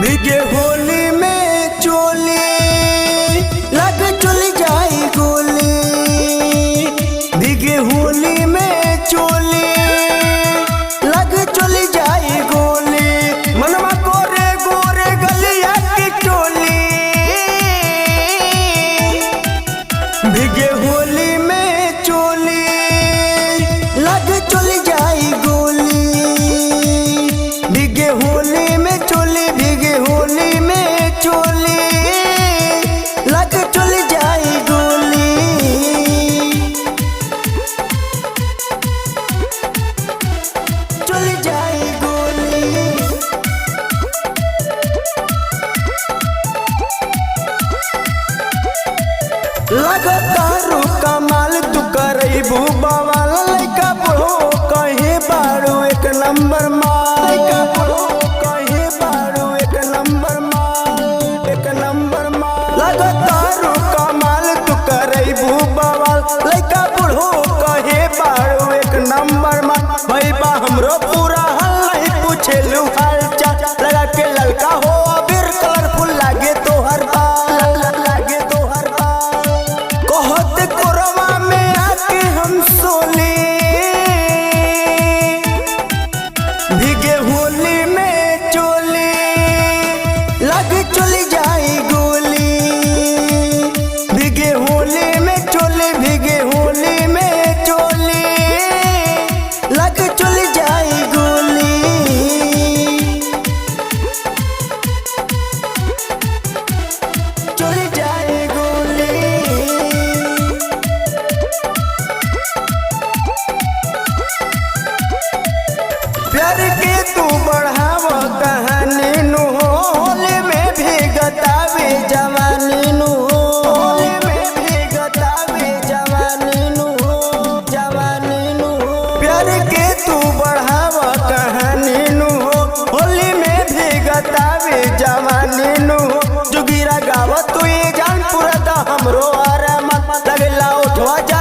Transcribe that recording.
भीगे होली में चोली लग चल जाई गोली। भीगे होली में चोली लग चल जाई गोली। मनवा गोरे गोरे गलिया की चोली। भीगे होली में चोली लग चल जाई गोली। भीगे होली में चोली भीगे होली में चोली लग चल जाई गोली। चल जाई गोली। लगातार कमाल तू करबू बवाल। लइका बुढ़ो कहे बारू एक नंबर माल। लइका बुढ़ो कहे बारू एक नंबर माल। एक नंबर माल। लगातार कमाल तू करबू बवाल। लइका बुढ़ो कहे बारू एक नंबर माल। भईबा हमरो पूरा हाल नहीं पूछेलू हाल चाल। लगा के ललका हो अबीर कलरफुल लागे तोहर बाल। लागे तोहर बाल। कहत कोरवा में आके हम सोली। भीगे होली में चोली लग चल जाई गोली। भीगे होली में चोली भीगे होली में चोली लग चल जाई गोली। चल जाई गोली। प्यार के तू बढ़ाव कहानी नु। होली में भीगतावे जवानी नु। होली में भीगतावे जवानी नु। जवानी नु। प्यार के तू बढ़ाव कहानी नु। होली में भीगतावे जवानी नु। जुगिरा गावत तू ये जान पूरा दा हमरो आराम लगला उठवा जा